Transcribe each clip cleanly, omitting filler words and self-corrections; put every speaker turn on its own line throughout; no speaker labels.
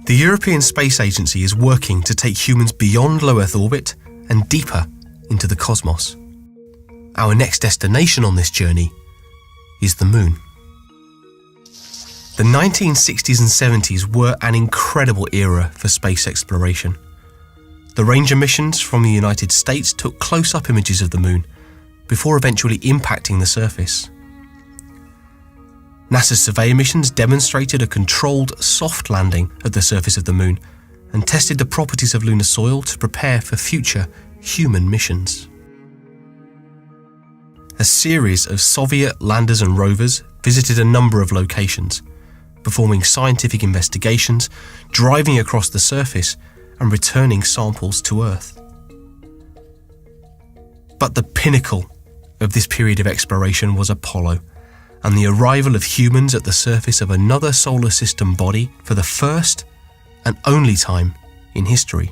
The European Space Agency is working to take humans beyond low Earth orbit and deeper into the cosmos. Our next destination on this journey is the Moon. The 1960s and 70s were an incredible era for space exploration. The Ranger missions from the United States took close-up images of the Moon before eventually impacting the surface. NASA's Surveyor missions demonstrated a controlled soft landing at the surface of the Moon and tested the properties of lunar soil to prepare for future human missions. A series of Soviet landers and rovers visited a number of locations, performing scientific investigations, driving across the surface, and returning samples to Earth. But the pinnacle of this period of exploration was Apollo, and the arrival of humans at the surface of another solar system body for the first and only time in history.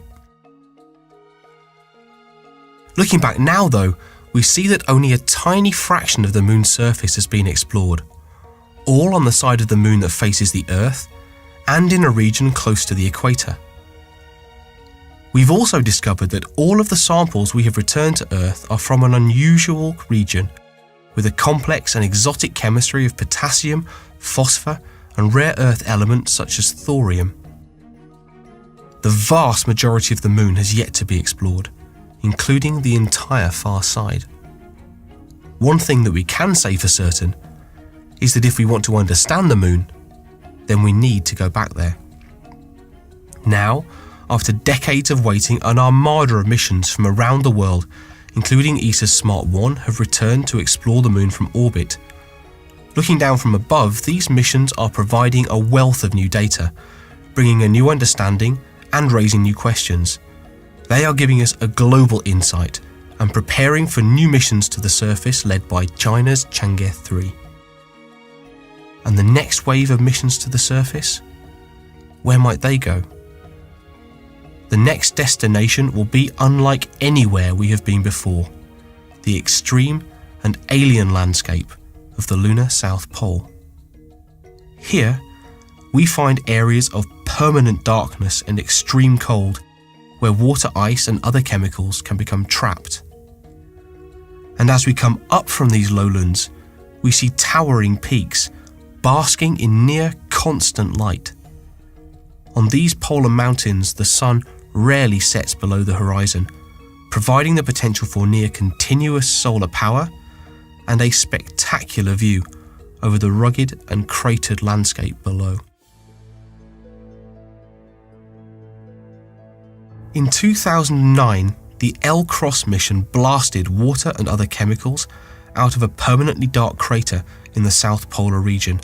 Looking back now, though, we see that only a tiny fraction of the Moon's surface has been explored, all on the side of the Moon that faces the Earth and in a region close to the equator. We've also discovered that all of the samples we have returned to Earth are from an unusual region with a complex and exotic chemistry of potassium, phosphor, and rare earth elements such as thorium. The vast majority of the Moon has yet to be explored, including the entire far side. One thing that we can say for certain is that if we want to understand the Moon, then we need to go back there. Now, after decades of waiting, an armada of missions from around the world, including ESA's Smart 1, have returned to explore the Moon from orbit. Looking down from above, these missions are providing a wealth of new data, bringing a new understanding and raising new questions. They are giving us a global insight and preparing for new missions to the surface led by China's Chang'e 3. And the next wave of missions to the surface? Where might they go? The next destination will be unlike anywhere we have been before, the extreme and alien landscape of the lunar South Pole. Here, we find areas of permanent darkness and extreme cold, where water ice and other chemicals can become trapped. And as we come up from these lowlands, we see towering peaks, basking in near constant light. On these polar mountains, the sun rarely sets below the horizon, providing the potential for near continuous solar power and a spectacular view over the rugged and cratered landscape below. In 2009, the L-Cross mission blasted water and other chemicals out of a permanently dark crater in the South Polar region,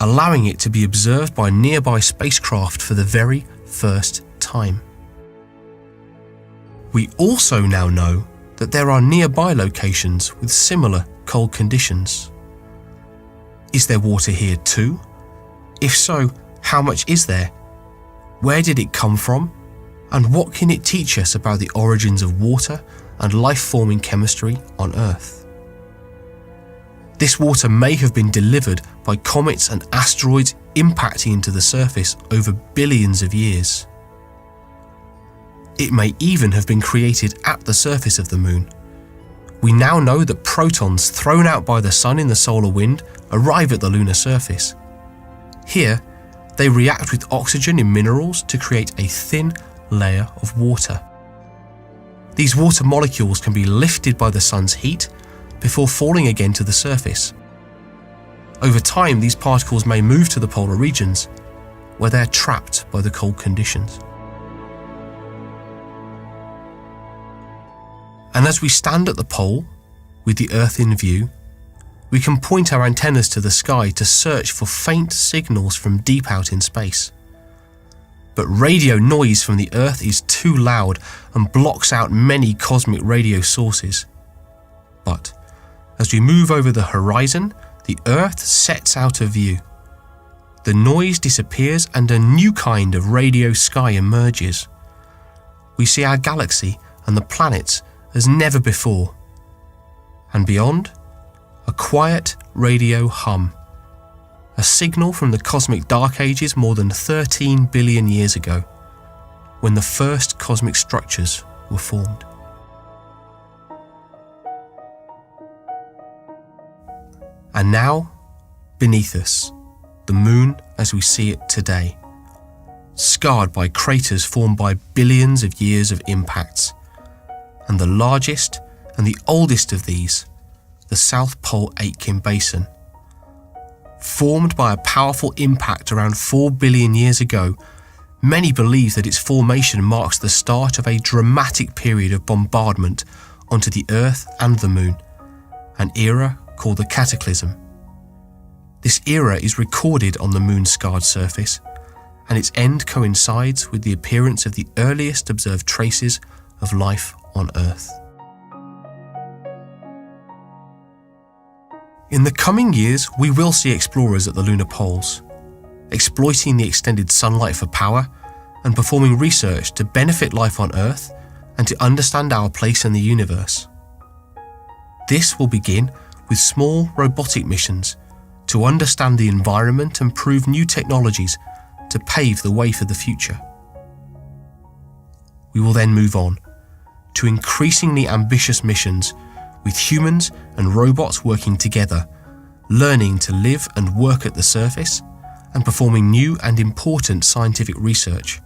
allowing it to be observed by nearby spacecraft for the very first time. We also now know that there are nearby locations with similar cold conditions. Is there water here too? If so, how much is there? Where did it come from? And what can it teach us about the origins of water and life-forming chemistry on Earth? This water may have been delivered by comets and asteroids impacting into the surface over billions of years. It may even have been created at the surface of the Moon. We now know that protons thrown out by the Sun in the solar wind arrive at the lunar surface. Here, they react with oxygen in minerals to create a thin layer of water. These water molecules can be lifted by the Sun's heat before falling again to the surface. Over time, these particles may move to the polar regions, where they're trapped by the cold conditions. And as we stand at the pole, with the Earth in view, we can point our antennas to the sky to search for faint signals from deep out in space. But radio noise from the Earth is too loud and blocks out many cosmic radio sources. But as we move over the horizon, the Earth sets out of view. The noise disappears and a new kind of radio sky emerges. We see our galaxy and the planets as never before. And beyond, a quiet radio hum, a signal from the cosmic dark ages more than 13 billion years ago, when the first cosmic structures were formed. And now, beneath us, the moon as we see it today, scarred by craters formed by billions of years of impacts, and the largest and the oldest of these, the South Pole Aitken Basin. Formed by a powerful impact around 4 billion years ago, many believe that its formation marks the start of a dramatic period of bombardment onto the Earth and the Moon, an era called the cataclysm. This era is recorded on the Moon's scarred surface, and its end coincides with the appearance of the earliest observed traces of life on Earth. In the coming years, we will see explorers at the lunar poles, exploiting the extended sunlight for power and performing research to benefit life on Earth and to understand our place in the universe. This will begin with small robotic missions to understand the environment and prove new technologies to pave the way for the future. We will then move on to increasingly ambitious missions with humans and robots working together, learning to live and work at the surface and performing new and important scientific research.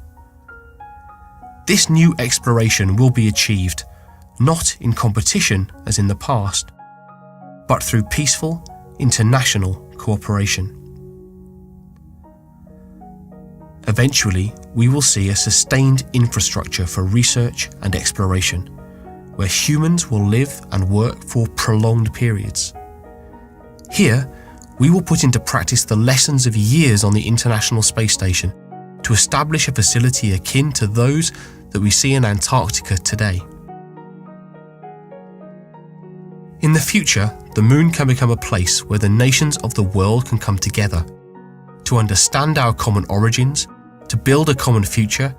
This new exploration will be achieved not in competition as in the past, but through peaceful, international cooperation. Eventually, we will see a sustained infrastructure for research and exploration, where humans will live and work for prolonged periods. Here, we will put into practice the lessons of years on the International Space Station to establish a facility akin to those that we see in Antarctica today. In the future, the Moon can become a place where the nations of the world can come together to understand our common origins, to build a common future,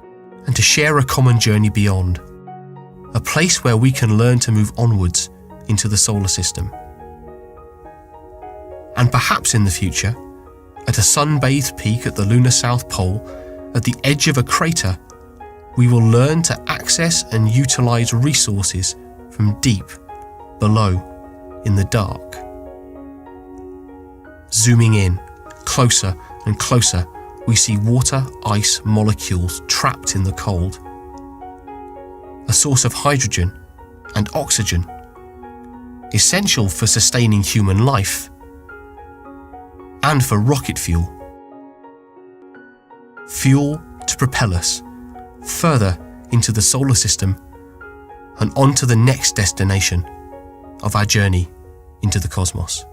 and to share a common journey beyond. A place where we can learn to move onwards into the solar system. And perhaps in the future, at a sun-bathed peak at the lunar South Pole, at the edge of a crater, we will learn to access and utilize resources from deep below in the dark. Zooming in, closer and closer, we see water-ice molecules trapped in the cold. A source of hydrogen and oxygen, essential for sustaining human life and for rocket fuel. Fuel to propel us further into the solar system and on to the next destination of our journey into the cosmos.